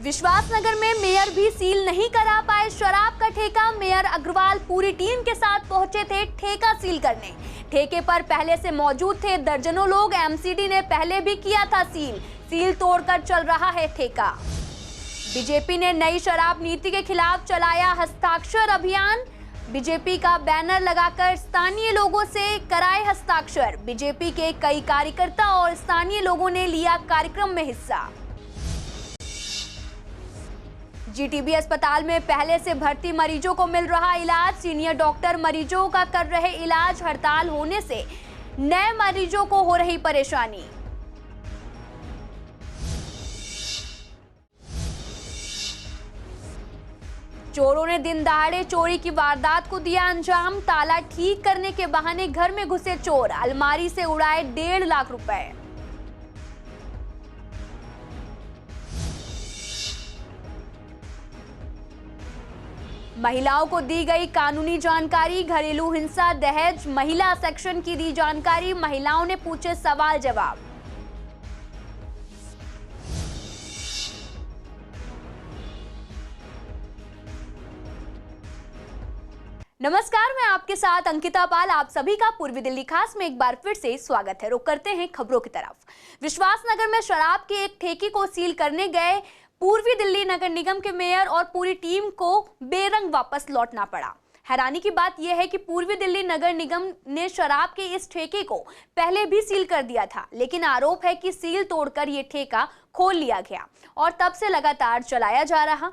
विश्वासनगर में मेयर भी सील नहीं करा पाए शराब का ठेका। मेयर अग्रवाल पूरी टीम के साथ पहुंचे थे ठेका सील करने। ठेके पर पहले से मौजूद थे दर्जनों लोग। एमसीडी ने पहले भी किया था सील तोड़कर चल रहा है ठेका। बीजेपी ने नई शराब नीति के खिलाफ चलाया हस्ताक्षर अभियान। बीजेपी का बैनर लगाकर स्थानीय लोगों से कराए हस्ताक्षर। बीजेपी के कई कार्यकर्ता और स्थानीय लोगों ने लिया कार्यक्रम में हिस्सा। जीटीबी अस्पताल में पहले से भर्ती मरीजों को मिल रहा इलाज। सीनियर डॉक्टर मरीजों का कर रहे इलाज। हड़ताल होने से नए मरीजों को हो रही परेशानी। चोरों ने दिन दहाड़े चोरी की वारदात को दिया अंजाम। ताला ठीक करने के बहाने घर में घुसे चोर। अलमारी से उड़ाए 1.5 लाख रुपए। महिलाओं को दी गई कानूनी जानकारी। घरेलू हिंसा, दहेज, महिला सेक्शन की दी जानकारी। महिलाओं ने पूछे सवाल जवाब। नमस्कार, मैं आपके साथ अंकिता पाल। आप सभी का पूर्वी दिल्ली खास में एक बार फिर से स्वागत है। रुक करते हैं खबरों की तरफ। विश्वासनगर में शराब के एक ठेके को सील करने गए पूर्वी दिल्ली नगर निगम के मेयर और पूरी टीम को बेरंग वापस लौटना पड़ा। हैरानी की बात यह है कि पूर्वी दिल्ली नगर निगम ने शराब के इस ठेके को पहले भी सील कर दिया था, लेकिन आरोप है कि सील तोड़कर ये ठेका खोल लिया गया और तब से लगातार चलाया जा रहा।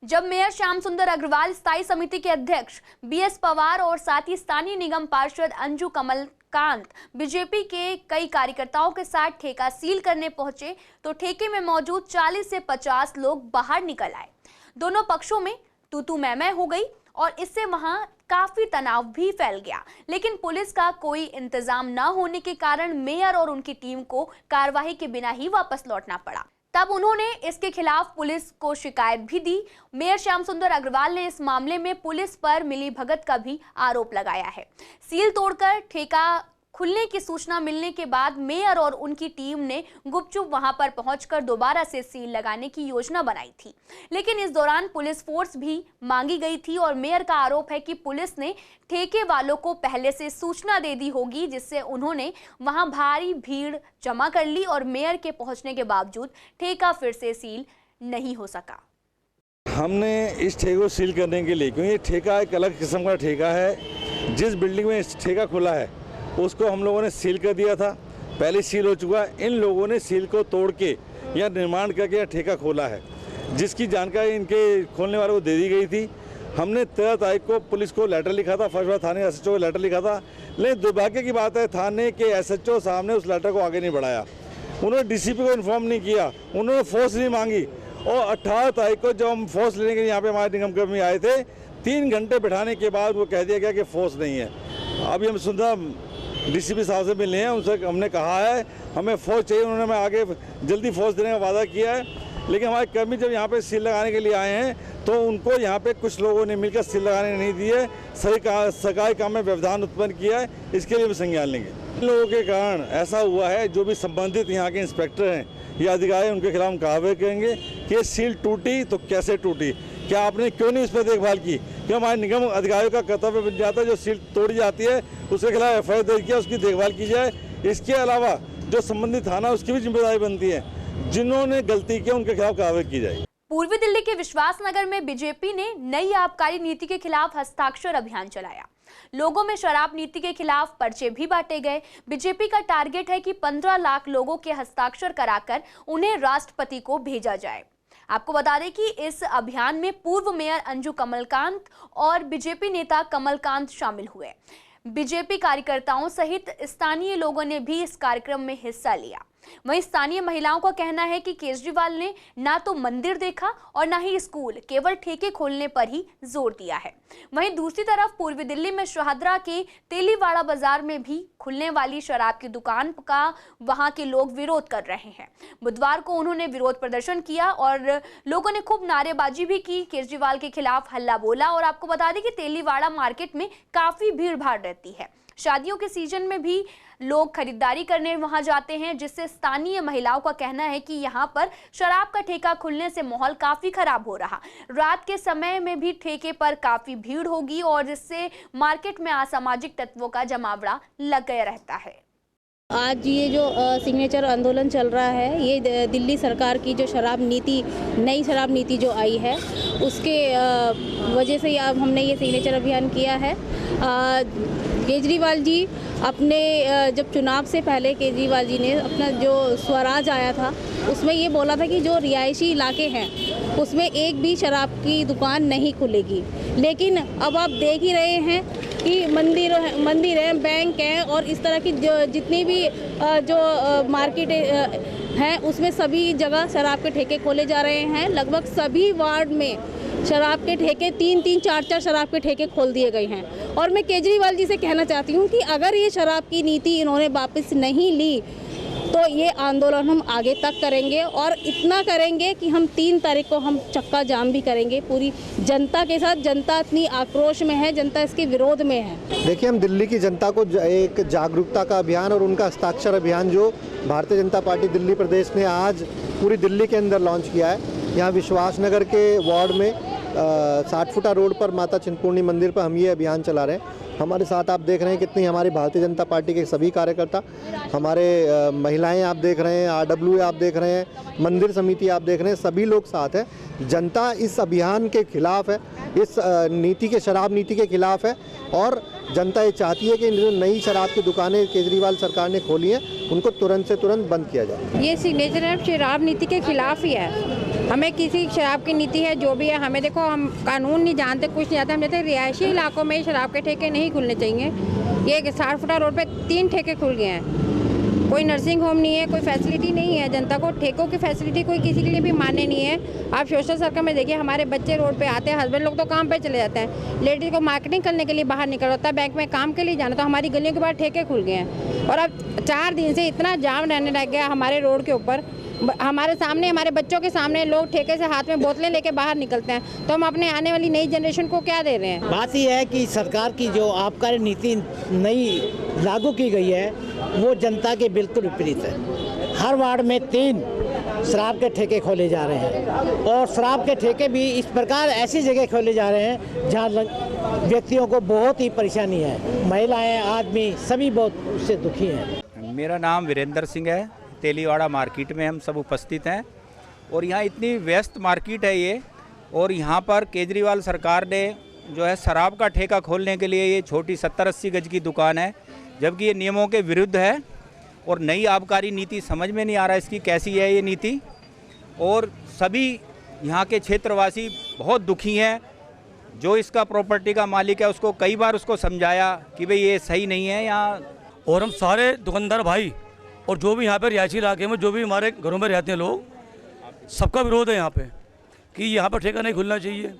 जब मेयर श्याम सुंदर अग्रवाल, स्थायी समिति के अध्यक्ष बीएस पवार और साथ ही स्थानीय निगम पार्षद अंजू कमलकांत बीजेपी के कई कार्यकर्ताओं के साथ ठेका सील करने पहुंचे तो ठेके में मौजूद 40 से 50 लोग बाहर निकल आए। दोनों पक्षों में तू मैं हो गई और इससे वहां काफी तनाव भी फैल गया। लेकिन पुलिस का कोई इंतजाम न होने के कारण मेयर और उनकी टीम को कार्रवाई के बिना ही वापस लौटना पड़ा। तब उन्होंने इसके खिलाफ पुलिस को शिकायत भी दी। मेयर श्याम सुंदर अग्रवाल ने इस मामले में पुलिस पर मिलीभगत का भी आरोप लगाया है। सील तोड़कर ठेका खुलने की सूचना मिलने के बाद मेयर और उनकी टीम ने गुपचुप वहां पर पहुंचकर दोबारा से सील लगाने की योजना बनाई थी, लेकिन इस दौरान पुलिस फोर्स भी मांगी गई थी और मेयर का आरोप है कि पुलिस ने ठेके वालों को पहले से सूचना दे दी होगी, जिससे उन्होंने वहां भारी भीड़ जमा कर ली और मेयर के पहुंचने के बावजूद ठेका फिर से सील नहीं हो सका। हमने इस ठेके को सील करने के लिए, क्योंकि ठेका एक अलग किस्म का ठेका है, जिस बिल्डिंग में इस ठेका खुला है उसको हम लोगों ने सील कर दिया था। पहले सील हो चुका है। इन लोगों ने सील को तोड़ के या निर्माण करके या ठेका खोला है, जिसकी जानकारी इनके खोलने वालों को दे दी गई थी। हमने 13 तारीख को पुलिस को लेटर लिखा था, फर्स्ट बार थाने एसएचओ को लेटर लिखा था, लेकिन दुर्भाग्य की बात है थाने के एसएचओ साहब ने उस लेटर को आगे नहीं बढ़ाया। उन्होंने डीसीपी को इन्फॉर्म नहीं किया, उन्होंने फोर्स नहीं मांगी। और 18 तारीख को जब हम फोर्स लेने के लिए यहाँ पे हमारे निगम कर्मी आए थे, 3 घंटे बैठाने के बाद वो कह दिया गया कि फोर्स नहीं है। अभी हम सुनता डीसीपी साहब से मिलने हैं, उनसे हमने कहा है हमें फोर्स चाहिए। उन्होंने हमें आगे जल्दी फोर्स देने का वादा किया है, लेकिन हमारे कर्मी जब यहाँ पे सील लगाने के लिए आए हैं तो उनको यहाँ पे कुछ लोगों ने मिलकर सील लगाने नहीं दिए। सरकारी काम में व्यवधान उत्पन्न किया है, इसके लिए भी संज्ञान लेंगे। इन लोगों के कारण ऐसा हुआ है, जो भी संबंधित यहाँ के इंस्पेक्टर हैं या अधिकारी, उनके खिलाफ हम कार्रवाई करेंगे कि सील टूटी तो कैसे टूटी, क्या आपने क्यों नहीं इस पर देखभाल की। क्यों हमारे निगम अधिकारियों का कर्तव्य बन जाता है, जो सील तोड़ी जाती है उसके खिलाफ एफआईआर दर्ज किया, उसकी देखभाल की जाए। इसके अलावा जो संबंधित थाना, उसकी भी जिम्मेदारी बनती है, जिन्होंने गलती की उनके खिलाफ कार्रवाई की जाए। पूर्वी दिल्ली के विश्वासनगर में बीजेपी ने नई आबकारी नीति के खिलाफ हस्ताक्षर अभियान चलाया। लोगों में शराब नीति के खिलाफ पर्चे भी बांटे गए। बीजेपी का टारगेट है कि 15 लाख लोगों के हस्ताक्षर कराकर उन्हें राष्ट्रपति को भेजा जाए। आपको बता दें कि इस अभियान में पूर्व मेयर अंजू कमलकांत और बीजेपी नेता कमलकांत शामिल हुए। बीजेपी कार्यकर्ताओं सहित स्थानीय लोगों ने भी इस कार्यक्रम में हिस्सा लिया। वहीं स्थानीय महिलाओं का कहना है कि केजरीवाल ने ना तो मंदिर देखा और ना ही स्कूल, केवल ठेके खोलने पर ही जोर दिया है। वहीं दूसरी तरफ पूर्वी दिल्ली में शाहदरा के तेलीवाड़ा बाजार में भी खुलने वाली शराब की दुकान का वहां के लोग विरोध कर रहे हैं। बुधवार को उन्होंने विरोध प्रदर्शन किया और लोगों ने खूब नारेबाजी भी की, केजरीवाल के खिलाफ हल्ला बोला। और आपको बता दें कि तेलीवाड़ा मार्केट में काफी भीड़ भाड़ रहती है। शादियों के सीजन में भी लोग खरीदारी करने वहां जाते हैं, जिससे स्थानीय महिलाओं का कहना है कि यहां पर शराब का ठेका खुलने से माहौल काफी खराब हो रहा। रात के समय में भी ठेके पर काफी भीड़ होगी और जिससे मार्केट में असामाजिक तत्वों का जमावड़ा लग गया रहता है। आज ये जो सिग्नेचर आंदोलन चल रहा है, ये दिल्ली सरकार की जो शराब नीति, नई शराब नीति जो आई है, उसके वजह से अब हमने ये सिग्नेचर अभियान किया है। केजरीवाल जी अपने जब चुनाव से पहले केजरीवाल जी ने अपना जो स्वराज आया था, उसमें ये बोला था कि जो रिहायशी इलाके हैं उसमें एक भी शराब की दुकान नहीं खुलेगी। लेकिन अब आप देख ही रहे हैं कि मंदिर हैं, बैंक हैं और इस तरह की जितनी भी जो मार्केट हैं उसमें सभी जगह शराब के ठेके खोले जा रहे हैं। लगभग सभी वार्ड में शराब के ठेके 3-3, 4-4 शराब के ठेके खोल दिए गए हैं। और मैं केजरीवाल जी से कहना चाहती हूँ कि अगर ये शराब की नीति इन्होंने वापस नहीं ली तो ये आंदोलन हम आगे तक करेंगे और इतना करेंगे कि हम 3 तारीख को हम चक्का जाम भी करेंगे पूरी जनता के साथ। जनता इतनी आक्रोश में है, जनता इसके विरोध में है। देखिए, हम दिल्ली की जनता को एक जागरूकता का अभियान और उनका हस्ताक्षर अभियान जो भारतीय जनता पार्टी दिल्ली प्रदेश ने आज पूरी दिल्ली के अंदर लॉन्च किया है। यहाँ विश्वास नगर के वार्ड में 60 फुटा रोड पर माता चिंतपूर्णी मंदिर पर हम ये अभियान चला रहे हैं। हमारे साथ आप देख रहे हैं कितनी हमारी भारतीय जनता पार्टी के सभी कार्यकर्ता, हमारे महिलाएं आप देख रहे हैं, RW आप देख रहे हैं, मंदिर समिति आप देख रहे हैं, सभी लोग साथ हैं। जनता इस अभियान के खिलाफ है, इस नीति के शराब नीति के खिलाफ है और जनता ये चाहती है कि जो नई शराब की दुकानें केजरीवाल सरकार ने खोली हैं उनको तुरंत से तुरंत बंद किया जाए। ये सिग्नेचर शराब नीति के खिलाफ ही है। हमें किसी शराब की नीति है जो भी है, हमें देखो, हम कानून नहीं जानते, कुछ नहीं जानते। हम जानते रिहायशी इलाकों में शराब के ठेके नहीं खुलने चाहिए। ये 60 फुटा रोड पे 3 ठेके खुल गए हैं। कोई नर्सिंग होम नहीं है, कोई फैसिलिटी नहीं है। जनता को ठेकों की फैसिलिटी कोई किसी के लिए भी मान्य नहीं है। आप सोशल सर्कल में देखिए, हमारे बच्चे रोड पे आते हैं, हस्बैंड लोग तो काम पे चले जाते हैं, लेडीज को मार्केटिंग करने के लिए बाहर निकल होता है, बैंक में काम के लिए जाना, तो हमारी गलियों के बाहर ठेके खुल गए हैं। और अब 4 दिन से इतना जाम रहने लग गया हमारे रोड के ऊपर। हमारे सामने, हमारे बच्चों के सामने लोग ठेके से हाथ में बोतलें लेके बाहर निकलते हैं, तो हम अपने आने वाली नई जनरेशन को क्या दे रहे हैं? बात यह है कि सरकार की जो आबकारी नीति नई लागू की गई है वो जनता के बिल्कुल विपरीत है। हर वार्ड में 3 शराब के ठेके खोले जा रहे हैं और शराब के ठेके भी इस प्रकार ऐसी जगह खोले जा रहे हैं जहाँ व्यक्तियों को बहुत ही परेशानी है। महिलाएं, आदमी सभी बहुत उससे दुखी हैं। मेरा नाम वीरेंद्र सिंह है। तेलीवाड़ा मार्केट में हम सब उपस्थित हैं और यहाँ इतनी व्यस्त मार्केट है ये, और यहाँ पर केजरीवाल सरकार ने जो है शराब का ठेका खोलने के लिए ये छोटी 70-80 गज की दुकान है, जबकि ये नियमों के विरुद्ध है। और नई आबकारी नीति समझ में नहीं आ रहा इसकी कैसी है ये नीति, और सभी यहाँ के क्षेत्रवासी बहुत दुखी हैं। जो इसका प्रॉपर्टी का मालिक है उसको कई बार उसको समझाया कि भाई ये सही नहीं है यहाँ। और हम सारे दुकानदार भाई और जो भी यहाँ पे रिहायशी इलाके में जो भी हमारे घरों में रहते हैं लोग, सबका विरोध है यहाँ पे कि यहाँ पर ठेका नहीं खुलना चाहिए।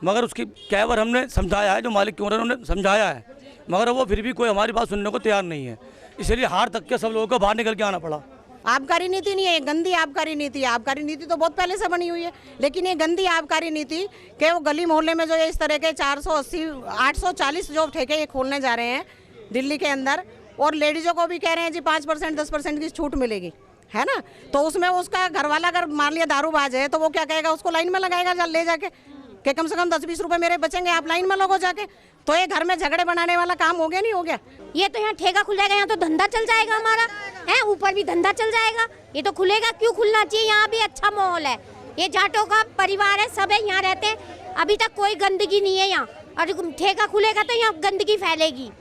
मगर उसकी कई बार हमने समझाया है, जो मालिक के ओनर उन्होंने समझाया है, मगर वो फिर भी कोई हमारी बात सुनने को तैयार नहीं है। इसलिए हार तक के सब लोगों को बाहर निकल के आना पड़ा। आबकारी नीति नहीं है, गंदी आबकारी नीति है। आबकारी नीति तो बहुत पहले से बनी हुई है, लेकिन ये गंदी आबकारी नीति के वो गली मोहल्ले में जो इस तरह के 480, 840 जो ठेके ये खोलने जा रहे हैं दिल्ली के अंदर, और लेडीज़ों को भी कह रहे हैं जी 5%, 10% की छूट मिलेगी, है ना। तो उसमें उसका घरवाला अगर मान लिया दारूबाज है तो वो क्या कहेगा, उसको लाइन में लगाएगा ले जाके कि कम से कम 10-20 रुपए मेरे बचेंगे, आप लाइन में लगो जाके। तो ये घर में झगड़े बनाने वाला काम हो गया, नहीं हो गया? ये तो यहाँ ठेका खुल जाएगा, यहाँ तो धंधा चल जाएगा हमारा, है ऊपर भी धंधा चल जाएगा। ये तो खुलेगा, क्यों खुलना चाहिए? यहाँ भी अच्छा माहौल है, ये जाटों का परिवार है, सब है यहाँ रहते हैं, अभी तक कोई गंदगी नहीं है यहाँ। और ठेका खुलेगा तो यहाँ गंदगी फैलेगी,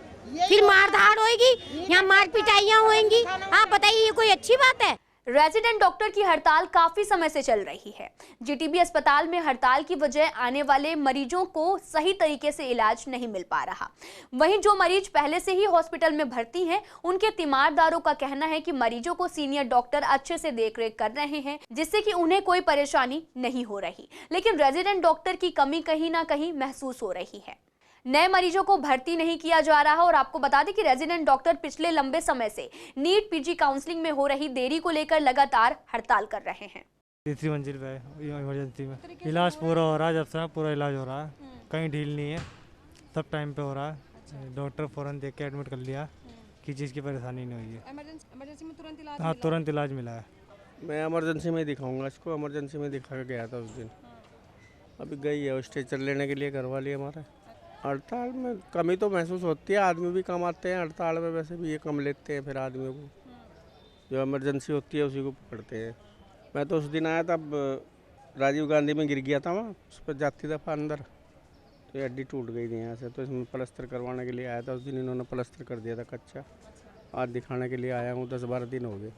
फिर मारधाड़ होएगी, यहाँ मार पिटाइयाँ होएंगी। आप बताइए, ये कोई अच्छी बात है? रेजिडेंट डॉक्टर की हड़ताल काफी समय से चल रही है। जीटीबी अस्पताल में हड़ताल की वजह आने वाले मरीजों को सही तरीके से इलाज नहीं मिल पा रहा। वहीं जो मरीज पहले से ही हॉस्पिटल में भर्ती हैं, उनके तीमारदारों का कहना है कि मरीजों को सीनियर डॉक्टर अच्छे से देखरेख कर रहे हैं, जिससे कि उन्हें कोई परेशानी नहीं हो रही। लेकिन रेजिडेंट डॉक्टर की कमी कहीं ना कहीं महसूस हो रही है। नए मरीजों को भर्ती नहीं किया जा रहा। और आपको बता दें कि रेजिडेंट डॉक्टर पिछले लंबे समय से नीट पीजी काउंसलिंग में हो रही देरी को लेकर लगातार हड़ताल कर रहे हैं। तीसरी मंजिल पे इमरजेंसी में इलाज पूरा हो रहा है, जब से पूरा इलाज हो रहा है, कहीं ढील नहीं है, सब टाइम पे हो रहा है। डॉक्टर फ़ौरन देख के एडमिट कर लिया, किसी चीज़ की परेशानी नहीं हुई है। इमरजेंसी में तुरंत इलाज हाँ, तुरंत इलाज मिला है। मैं इमरजेंसी में दिखाऊंगा इसको, इमरजेंसी में दिखा के गया था उस दिन। अभी गई है स्ट्रेचर लेने के लिए घर वाले हमारे। हड़ताल में कमी तो महसूस होती है, आदमी भी कम आते हैं हड़ताल में, वैसे भी ये कम लेते हैं, फिर आदमियों को जो इमरजेंसी होती है उसी को पकड़ते हैं। मैं तो उस दिन आया तब राजीव गांधी में गिर गया था वहाँ, उस पर जाती दफ़ा अंदर तो ये हड्डी टूट गई थी यहाँ से, तो इसमें प्लास्टर करवाने के लिए आया था। उस दिन इन्होंने प्लास्टर कर दिया था कच्चा, आज दिखाने के लिए आया हूँ, 10-12 दिन हो गए।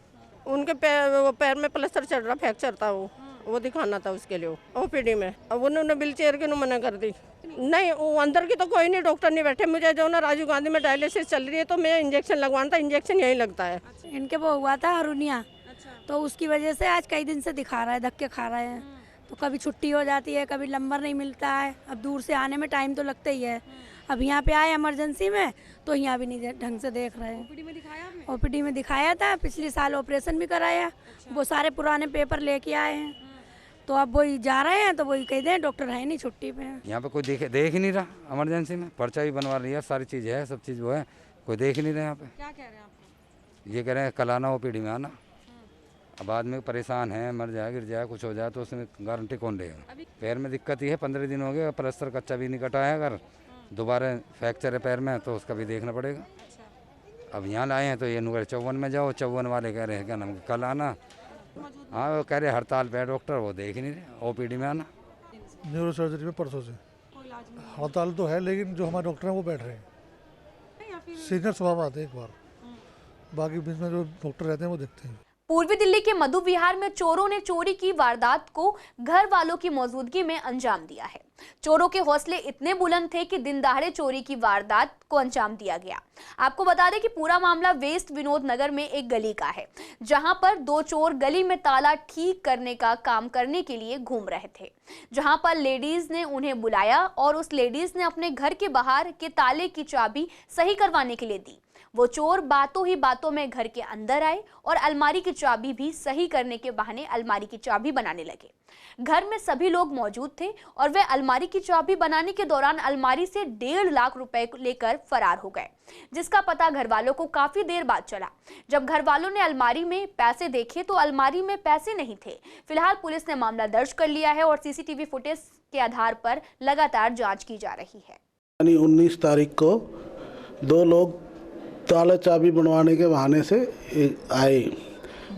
उनके पैर में प्लास्टर चढ़ रहा, फ्रैक्चर था वो दिखाना था उसके लिए ओपीडी में। अब उन्होंने व्हील चेयर के मना कर दी। नहीं, वो अंदर की तो कोई नहीं, डॉक्टर नहीं बैठे। मुझे जो ना राजीव गांधी में डायलिसिस चल रही है तो मैं इंजेक्शन लगवाना था, इंजेक्शन यहीं लगता है। इनके वो हुआ था हरुनिया, तो उसकी वजह से आज कई दिन से दिखा रहा है, धक्के खा रहे हैं। तो कभी छुट्टी हो जाती है, कभी नंबर नहीं मिलता है। अब दूर से आने में टाइम तो लगता ही है। अब यहाँ पे आए इमरजेंसी में तो यहाँ भी नहीं ढंग से देख रहे हैं। ओपीडी में दिखाया था, पिछले साल ऑपरेशन भी कराया। वो सारे पुराने पेपर लेके आए हैं, तो अब वही जा रहे हैं तो वही कह दें डॉक्टर है नहीं, छुट्टी पे है। यहाँ पे कोई देख ही नहीं रहा। इमरजेंसी में पर्चा भी बनवा लिया, सारी चीज़ है, सब चीज़ वो है, कोई देख ही नहीं रहा यहाँ पे। क्या कह रहे हैं आप? ये कह रहे हैं कल आना ओपीडी में आना। अब आदमी परेशान है, मर जाए गिर जाए कुछ हो जाए तो उसमें गारंटी कौन लेगा। पैर में दिक्कत ही है, 15 दिन हो गए, प्लास्टर कच्चा भी नहीं कटा है। अगर दोबारा फ्रैक्चर है पैर में तो उसका भी देखना पड़ेगा। अब यहाँ लाए हैं तो ये नुगर 54 में जाओ, 54 वाले कह रहे हैं क्या नाम कल आना। हाँ, वो कह रहे हड़ताल पे है डॉक्टर, वो देख ही नहीं रहे, ओपीडी में आना। न्यूरो सर्जरी में परसों से हड़ताल तो है, लेकिन जो हमारे डॉक्टर हैं वो बैठ रहे हैं। सीनियर स्वभाव आते हैं एक बार, बाकी बीच में जो डॉक्टर रहते हैं वो देखते हैं। पूर्वी दिल्ली के मधु विहार में चोरों ने चोरी की वारदात को घर वालों की मौजूदगी में अंजाम दिया है। चोरों के हौसले इतने बुलंद थे कि दिन दहाड़े चोरी की वारदात को अंजाम दिया गया। आपको बता दें कि पूरा मामला वेस्ट विनोद नगर में एक गली का है, जहां पर 2 चोर गली में ताला ठीक करने का काम करने के लिए घूम रहे थे, जहां पर लेडीज ने उन्हें बुलाया और उस लेडीज ने अपने घर के बाहर के ताले की चाबी सही करवाने के लिए दी। वो चोर बातों ही बातों में घर के अंदर आए और अलमारी की चाबी भी सही करने के बहाने अलमारी की चाबी बनाने लगे। घर में सभी लोग मौजूद थे और वे अलमारी की चाबी बनाने के दौरान अलमारी से 1.5 लाख रुपए लेकर फरार हो गए, जिसका पता घर वालों को काफी देर बाद चला। जब घर वालों ने अलमारी में पैसे देखे तो अलमारी में पैसे नहीं थे। फिलहाल पुलिस ने मामला दर्ज कर लिया है और सीसीटीवी फुटेज के आधार पर लगातार जाँच की जा रही है। 19 तारीख को 2 लोग ताला चाबी बनवाने के बहाने से आए।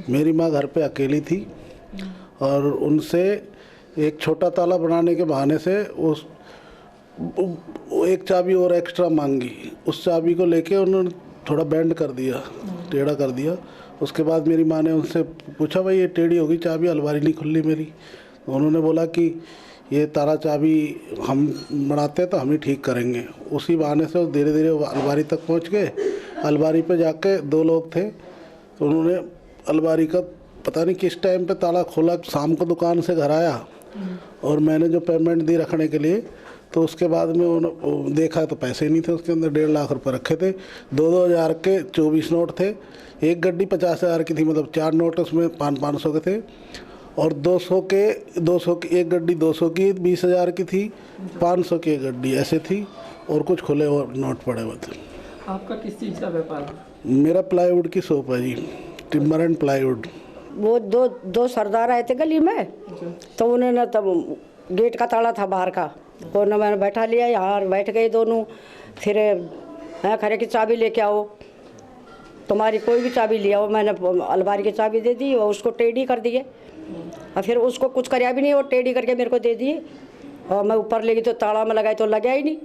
मेरी माँ घर पे अकेली थी और उनसे एक छोटा ताला बनाने के बहाने से उस एक चाबी और एक्स्ट्रा मांगी। उस चाबी को लेके उन्होंने थोड़ा बेंड कर दिया, टेढ़ा कर दिया। उसके बाद मेरी माँ ने उनसे पूछा, भाई ये टेढ़ी होगी चाबी, अलमारी नहीं खुली मेरी। उन्होंने बोला कि ये ताला चाबी हम बनाते हैं तो हम ही ठीक करेंगे। उसी बहाने से धीरे धीरे अलमारी तक पहुंच गए। अलमारी पे जाके 2 लोग थे, तो उन्होंने अलमारी का पता नहीं किस टाइम पे ताला खोला। शाम को दुकान से घर आया और मैंने जो पेमेंट दी रखने के लिए, तो उसके बाद में देखा तो पैसे नहीं थे उसके अंदर। 1.5 लाख रुपए रखे थे। 2-2 हज़ार के 24 नोट थे। एक गड्डी 50 हज़ार की थी, मतलब 4 नोट उसमें 500 के थे। और 200 की एक गड्डी 200 की 20 हज़ार की थी, 500 की एक गड्डी ऐसे थी और कुछ खुले और नोट पड़े हुए थे। आपका किस चीज़ का व्यापार है? मेरा प्लाईवुड की शॉप है जी, टिम्बर एंड प्लाईवुड। वो दो सरदार आए थे गली में, तो उन्होंने तब गेट का ताला था बाहर का, तो मैंने बैठा लिया, यहाँ बैठ गए दोनों। फिर खरे की चाबी लेके आओ, तुम्हारी कोई भी चाबी ले आओ। मैंने अलमारी की चाबी दे दी और उसको टेढ़ी कर दिए और फिर उसको कुछ कराया भी नहीं, वो टेढ़ी करके मेरे को दे दिए। और मैं ऊपर ले गई तो ताला में लगाई तो लगा ही नहीं।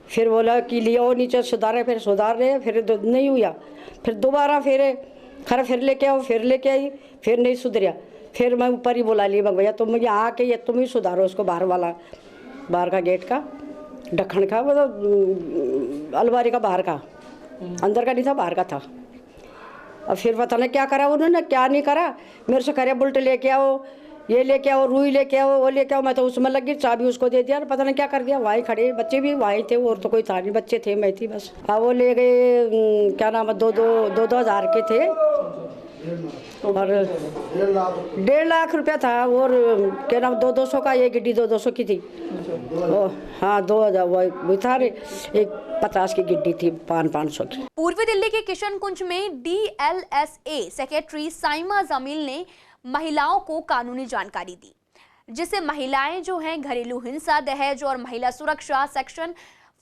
फिर बोला कि लिया नीचे सुधारे, फिर सुधार रहे, फिर नहीं हुआ। फिर दोबारा फिर लेके आओ, फिर लेके आई, फिर नहीं सुधरिया। फिर मैं ऊपर ही बोला लिए, भैया तुम यहाँ आके ये तुम ही सुधारो उसको, बाहर का गेट का ढक्कन का, मतलब अलमारी का बाहर का, अंदर का नहीं था, बाहर का था। और फिर पता नहीं क्या करा उन्होंने, क्या नहीं करा। मेरे से करे बुल्ट लेके आओ, ये लेके आओ, रुई लेके आओ, वो लेके आओ। मैं तो उसमें लग गई, चाबी उसको दे दिया, पता नहीं क्या कर दिया। वहीं खड़े बच्चे भी वहीं थे, और तो कोई था नहीं, बच्चे थे, मैं थी बस। हाँ, वो ले गए क्या नाम है, 2-2 हज़ार के थे, और 1.5 लाख रुपया था और क्या नाम 200 का, ये गिड्डी 200 की थी। हाँ 2000 वो था, एक 50 की गिड्डी थी 500 की। पूर्वी दिल्ली के किशन कुंज में DLSA सेक्रेटरी साइमा जमील ने महिलाओं को कानूनी जानकारी दी, जिससे महिलाएं जो हैं घरेलू हिंसा, दहेज और महिला सुरक्षा सेक्शन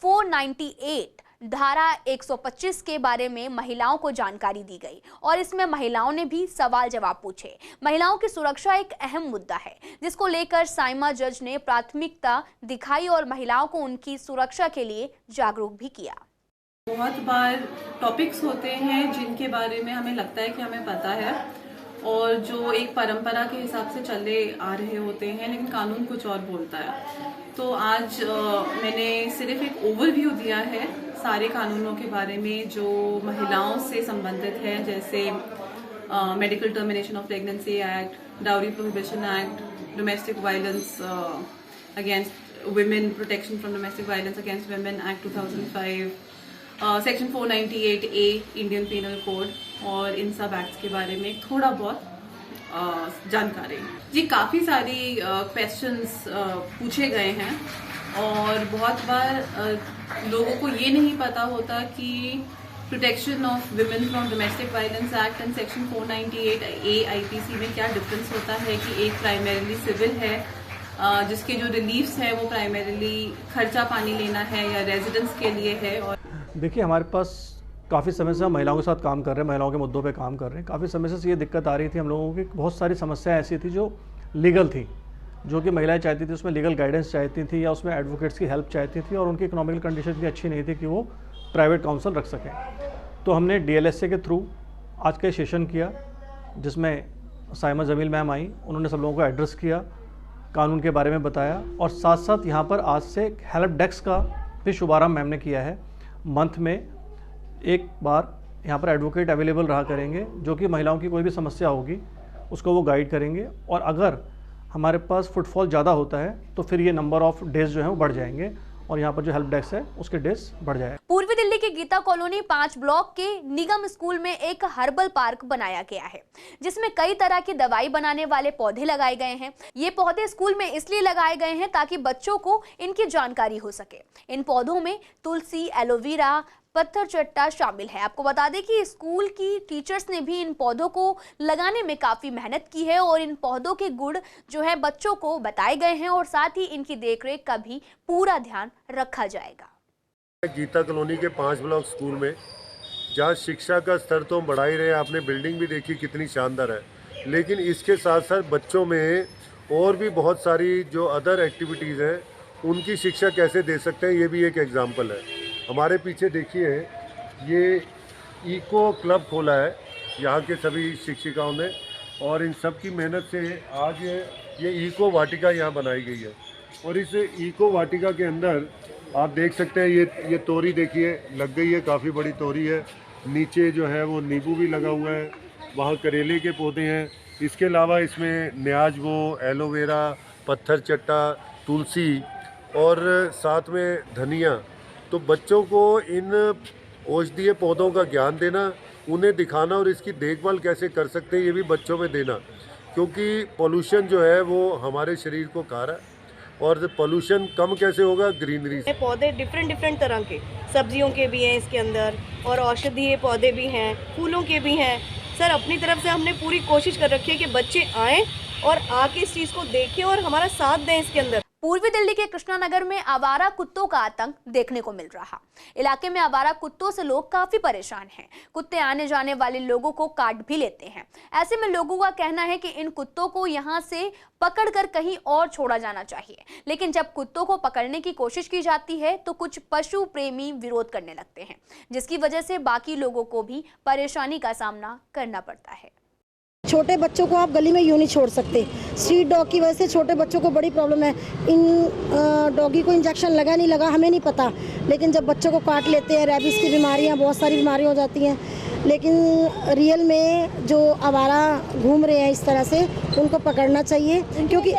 498 धारा 125 के बारे में महिलाओं को जानकारी दी गई और इसमें महिलाओं ने भी सवाल जवाब पूछे। महिलाओं की सुरक्षा एक अहम मुद्दा है, जिसको लेकर साइमा जज ने प्राथमिकता दिखाई और महिलाओं को उनकी सुरक्षा के लिए जागरूक भी किया। बहुत बार टॉपिक्स होते हैं जिनके बारे में हमें लगता है कि हमें पता है और जो एक परंपरा के हिसाब से चले आ रहे होते हैं, लेकिन कानून कुछ और बोलता है। तो आज मैंने सिर्फ एक ओवरव्यू दिया है सारे कानूनों के बारे में जो महिलाओं से संबंधित है, जैसे medical termination of pregnancy act, dowry prohibition act, domestic violence against women, protection from domestic violence against women act 2005, section 498A Indian penal code, और इन सब एक्ट्स के बारे में थोड़ा बहुत जानकारी। जी काफ़ी सारी क्वेश्चंस पूछे गए हैं और बहुत बार लोगों को ये नहीं पता होता कि protection of women from domestic violence act and section 498A IPC में क्या डिफरेंस होता है कि एक प्राइमरीली सिविल है जिसके जो रिलीफ्स हैं वो प्राइमरीली खर्चा पानी लेना है या रेजिडेंस के लिए है। और देखिए हमारे पास काफ़ी समय से हम महिलाओं के साथ काम कर रहे हैं, महिलाओं के मुद्दों पे काम कर रहे हैं। काफ़ी समय से ये दिक्कत आ रही थी हम लोगों की, बहुत सारी समस्याएं ऐसी थी जो लीगल थी, जो कि महिलाएं चाहती थी, उसमें लीगल गाइडेंस चाहती थी या उसमें एडवोकेट्स की हेल्प चाहती थी और उनकी इकोनॉमिकल कंडीशन इतनी अच्छी नहीं थी कि वो प्राइवेट काउंसिल रख सकें। तो हमने DLSA के थ्रू आज का सेशन किया जिसमें साइमा जमील मैम आई, उन्होंने सब लोगों को एड्रेस किया, कानून के बारे में बताया और साथ साथ यहाँ पर आज से हेल्प डेस्क का भी शुभारम्भ मैम ने किया है। मंथ में एक बार यहाँ पर एडवोकेट अवेलेबल रहा करेंगे जो कि महिलाओं की कोई भी समस्या होगी उसको वो गाइड करेंगे और अगर हमारे पास फुटफॉल ज़्यादा होता है तो फिर ये नंबर ऑफ डेज जो है वो बढ़ जाएंगे और यहाँ पर जो हेल्प डेस्क है उसके डेज बढ़ जाए। पूर्वी दिल्ली के गीता कॉलोनी 5 ब्लॉक के निगम स्कूल में एक हर्बल पार्क बनाया गया है जिसमें कई तरह की दवाई बनाने वाले पौधे लगाए गए हैं। ये पौधे स्कूल में इसलिए लगाए गए हैं ताकि बच्चों को इनकी जानकारी हो सके। इन पौधों में तुलसी, एलोवेरा, पत्थर चट्टा शामिल है। आपको बता दें कि स्कूल की टीचर्स ने भी इन पौधों को लगाने में काफ़ी मेहनत की है और इन पौधों के गुण जो है बच्चों को बताए गए हैं और साथ ही इनकी देखरेख का भी पूरा ध्यान रखा जाएगा। गीता कॉलोनी के 5 ब्लॉक स्कूल में जहाँ शिक्षा का स्तर तो बढ़ा ही रहे, आपने बिल्डिंग भी देखी कितनी शानदार है, लेकिन इसके साथ साथ बच्चों में और भी बहुत सारी जो अदर एक्टिविटीज़ हैं उनकी शिक्षा कैसे दे सकते हैं, ये भी एक एग्जाम्पल है। हमारे पीछे देखिए ये इको क्लब खोला है यहाँ के सभी शिक्षिकाओं ने और इन सब की मेहनत से आज ये इको वाटिका यहाँ बनाई गई है और इस इको वाटिका के अंदर आप देख सकते हैं ये तोरी देखिए लग गई है, काफ़ी बड़ी तोरी है। नीचे जो है वो नींबू भी लगा हुआ है, वहाँ करेले के पौधे हैं। इसके अलावा इसमें न्याज़वो, एलोवेरा, पत्थर चट्टा, तुलसी और साथ में धनिया। तो बच्चों को इन औषधीय पौधों का ज्ञान देना, उन्हें दिखाना और इसकी देखभाल कैसे कर सकते हैं ये भी बच्चों में देना, क्योंकि पोल्यूशन जो है वो हमारे शरीर को खा रहा है और पोल्यूशन कम कैसे होगा, ग्रीनरी से। पौधे डिफरेंट तरह के सब्जियों के भी हैं इसके अंदर और औषधीय पौधे भी हैं, फूलों के भी हैं। सर अपनी तरफ से हमने पूरी कोशिश कर रखी है कि बच्चे आएँ और आके इस चीज़ को देखें और हमारा साथ दें इसके अंदर। पूर्वी दिल्ली के कृष्णानगर में आवारा कुत्तों का आतंक देखने को मिल रहा। इलाके में आवारा कुत्तों से लोग काफी परेशान हैं। कुत्ते आने जाने वाले लोगों को काट भी लेते हैं। ऐसे में लोगों का कहना है कि इन कुत्तों को यहां से पकड़कर कहीं और छोड़ा जाना चाहिए, लेकिन जब कुत्तों को पकड़ने की कोशिश की जाती है तो कुछ पशु प्रेमी विरोध करने लगते हैं, जिसकी वजह से बाकी लोगों को भी परेशानी का सामना करना पड़ता है। छोटे बच्चों को आप गली में यूं नहीं छोड़ सकते। स्ट्रीट डॉग की वजह से छोटे बच्चों को बड़ी प्रॉब्लम है। इन डॉगी को इंजेक्शन लगा नहीं लगा हमें नहीं पता, लेकिन जब बच्चों को काट लेते हैं, रेबीज की बीमारियां, बहुत सारी बीमारियां हो जाती हैं। लेकिन रियल में जो आवारा घूम रहे हैं इस तरह से, उनको पकड़ना चाहिए, क्योंकि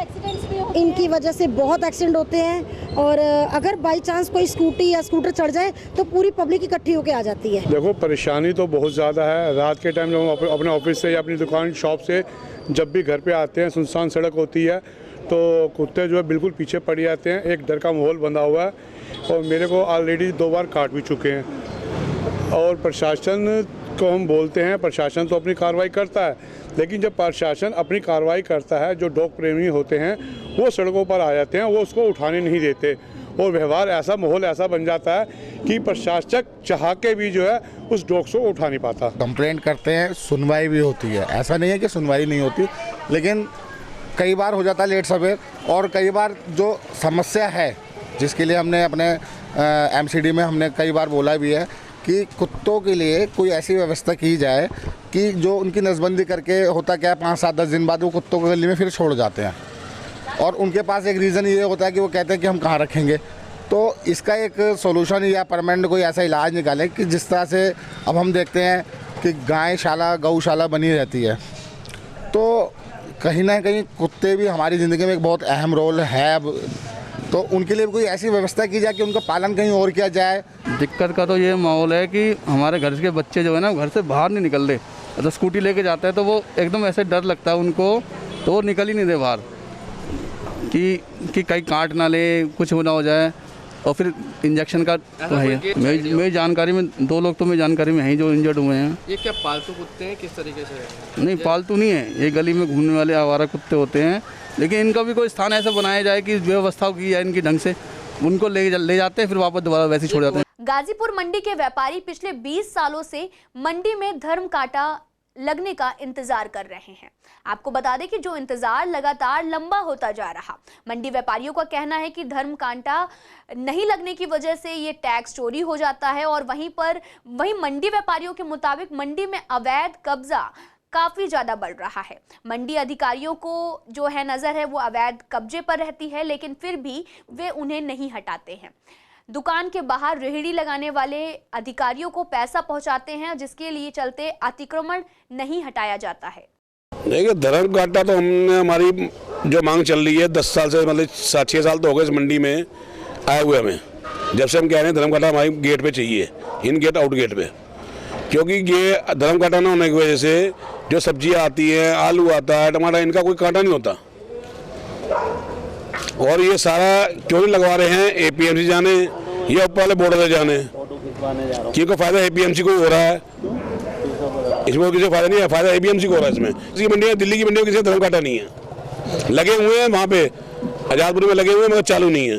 इनकी वजह से बहुत एक्सीडेंट होते हैं। और अगर बाई चांस कोई स्कूटी या स्कूटर चढ़ जाए तो पूरी पब्लिक इकट्ठी होकर आ जाती है। देखो परेशानी तो बहुत ज़्यादा है। रात के टाइम जब हम अपने ऑफिस से या अपनी दुकान शॉप से जब भी घर पे आते हैं, सुनसान सड़क होती है तो कुत्ते जो है बिल्कुल पीछे पड़ जाते हैं। एक डर का माहौल बना हुआ है और मेरे को ऑलरेडी 2 बार काट भी चुके हैं। और प्रशासन को हम बोलते हैं, प्रशासन तो अपनी कार्रवाई करता है, लेकिन जब प्रशासन अपनी कार्रवाई करता है, जो डॉग प्रेमी होते हैं वो सड़कों पर आ जाते हैं, वो उसको उठाने नहीं देते और व्यवहार ऐसा, माहौल ऐसा बन जाता है कि प्रशासक चाह के भी जो है उस डॉग को उठा नहीं पाता। कंप्लेंट करते हैं, सुनवाई भी होती है, ऐसा नहीं है कि सुनवाई नहीं होती, लेकिन कई बार हो जाता है लेट सवेर। और कई बार जो समस्या है जिसके लिए हमने अपने एमसीडी में हमने कई बार बोला भी है कि कुत्तों के लिए कोई ऐसी व्यवस्था की जाए कि जो उनकी नसबंदी करके, होता क्या है 5-7-10 दिन बाद वो कुत्तों को गली में फिर छोड़ जाते हैं और उनके पास एक रीज़न ये होता है कि वो कहते हैं कि हम कहाँ रखेंगे। तो इसका एक सोल्यूशन या परमानेंट कोई ऐसा इलाज निकालें कि जिस तरह से अब हम देखते हैं कि गायशाला, गौशाला बनी रहती है, तो कहीं ना कहीं कुत्ते भी हमारी ज़िंदगी में एक बहुत अहम रोल है। तो उनके लिए कोई ऐसी व्यवस्था की जाए कि उनका पालन कहीं और किया जाए। दिक्कत का तो ये माहौल है कि हमारे घर के बच्चे जो है ना घर से बाहर नहीं निकल रहे। तो स्कूटी लेके जाता है तो वो एकदम ऐसे डर लगता है उनको, तो वो निकल ही नहीं दे बाहर कि कहीं काट ना ले, कुछ ना हो जाए। और फिर इंजेक्शन का तो है। मेरी जानकारी में 2 लोग तो मेरी जानकारी में हैं जो इंजर्ड हुए हैं। ये क्या पालतू कुत्ते हैं, किस तरीके से? नहीं, पालतू नहीं है, ये गली में घूमने वाले आवारा कुत्ते होते हैं, लेकिन इनका भी कोई स्थान ऐसा बनाया जाए कि व्यवस्था की जाए इनकी ढंग से। उनको ले जाते हैं, फिर वापस दोबारा वैसे छोड़ जाते हैं। गाजीपुर मंडी के व्यापारी पिछले 20 सालों से मंडी में धर्म कांटा लगने का इंतजार कर रहे हैं। आपको बता दें कि जो इंतजार लगातार लंबा होता जा रहा। मंडी व्यापारियों का कहना है कि धर्म कांटा नहीं लगने की वजह से ये टैक्स चोरी हो जाता है और वहीं मंडी व्यापारियों के मुताबिक मंडी में अवैध कब्जा काफी ज्यादा बढ़ रहा है। मंडी अधिकारियों को जो है नजर है वो अवैध कब्जे पर रहती है, लेकिन फिर भी वे उन्हें नहीं हटाते हैं। दुकान के बाहर रेहड़ी लगाने वाले अधिकारियों को पैसा पहुंचाते हैं, जिसके लिए चलते अतिक्रमण नहीं हटाया जाता है। देखिए, धर्म कांटा तो हमने, हमारी जो मांग चल रही है 10 साल से, मतलब 7-6 साल तो हो गए इस मंडी में आए हुए हमें। जब से हम कह रहे हैं धर्म कांटा हमारी गेट पे चाहिए, इन गेट आउट गेट पे, क्योंकि ये धर्म कांटा ना होने की वजह से जो सब्जियां आती हैं, आलू आता है, टमाटर, इनका कोई कांटा नहीं होता। और ये सारा क्यों नहीं लगवा रहे हैं, एपीएमसी जाने या ऊपर वाले बॉर्डर जाने, क्योंकि फायदा एपीएमसी को हो रहा है, इसमें किसी फायदा नहीं है, फायदा एपीएमसी को हो रहा है। इसमें किसी मंडी में, दिल्ली की मंडी में किसी धर्म कांटा नहीं है। लगे हुए हैं वहाँ पे आजादपुर में लगे हुए हैं, मगर चालू नहीं है,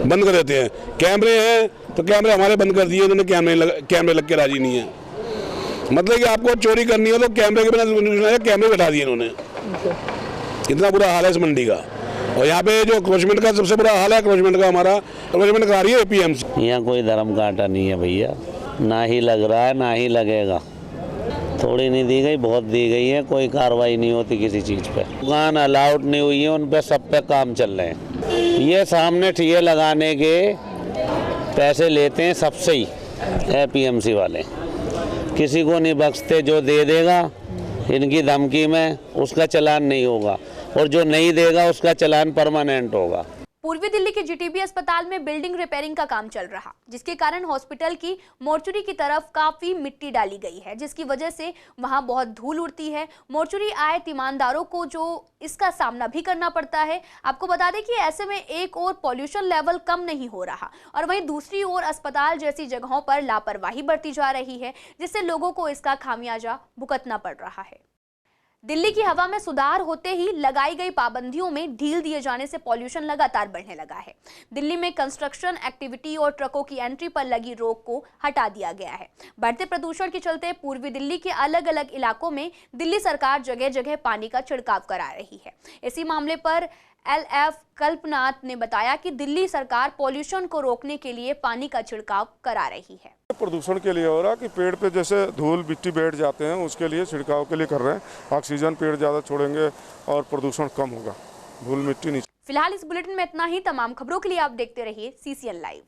बंद कर देते हैं। कैमरे हैं तो कैमरे हमारे बंद कर दिए उन्होंने, कैमरे लग के राजी नहीं है। मतलब कि आपको चोरी करनी हो तो कैमरे के बिना कैमरे बैठा दिए इन्होंने। इतना बुरा हाल है इस मंडी का। और यहाँ पे जो क्रोचमेंट का सबसे बुरा हाल है, क्रोचमेंट का हमारा क्रोचमेंट करा रही है एपीएमसी। यहाँ कोई धर्म कांटा नहीं है भैया, ना ही लग रहा है ना ही लगेगा। थोड़ी नहीं दी गई, बहुत दी गई है, कोई कार्रवाई नहीं होती किसी चीज़ पे। दुकान अलाउड नहीं हुई है, उन पे सब पे काम चल रहे हैं। ये सामने ठिये लगाने के पैसे लेते हैं सबसे ही एपीएमसी वाले, किसी को नहीं बख्शते। जो दे देगा इनकी धमकी में उसका चालान नहीं होगा, और जो नहीं देगा उसका चालान परमानेंट होगा। पूर्वी दिल्ली के जीटीबी अस्पताल में बिल्डिंग रिपेयरिंग का काम चल रहा, जिसके कारण हॉस्पिटल की मोर्चरी की तरफ काफी मिट्टी डाली गई है, जिसकी वजह से वहां बहुत धूल उड़ती है। मोर्चरी आए तीमानदारों को जो इसका सामना भी करना पड़ता है। आपको बता दें कि ऐसे में एक और पॉल्यूशन लेवल कम नहीं हो रहा और वहीं दूसरी ओर अस्पताल जैसी जगहों पर लापरवाही बढ़ती जा रही है, जिससे लोगों को इसका खामियाजा भुगतना पड़ रहा है। दिल्ली की हवा में सुधार होते ही लगाई गई पाबंदियों में ढील दिए जाने से पॉल्यूशन लगातार बढ़ने लगा है। दिल्ली में कंस्ट्रक्शन एक्टिविटी और ट्रकों की एंट्री पर लगी रोक को हटा दिया गया है। बढ़ते प्रदूषण के चलते पूर्वी दिल्ली के अलग अलग इलाकों में दिल्ली सरकार जगह जगह पानी का छिड़काव करा रही है। इसी मामले पर LF कल्पनाथ ने बताया कि दिल्ली सरकार पॉल्यूशन को रोकने के लिए पानी का छिड़काव करा रही है। प्रदूषण के लिए हो रहा कि पेड़ पे जैसे धूल मिट्टी बैठ जाते हैं, उसके लिए छिड़काव के लिए कर रहे हैं। ऑक्सीजन पेड़ ज़्यादा छोड़ेंगे और प्रदूषण कम होगा, धूल मिट्टी नहीं। फिलहाल इस बुलेटिन में इतना ही। तमाम खबरों के लिए आप देखते रहिए CCN लाइव।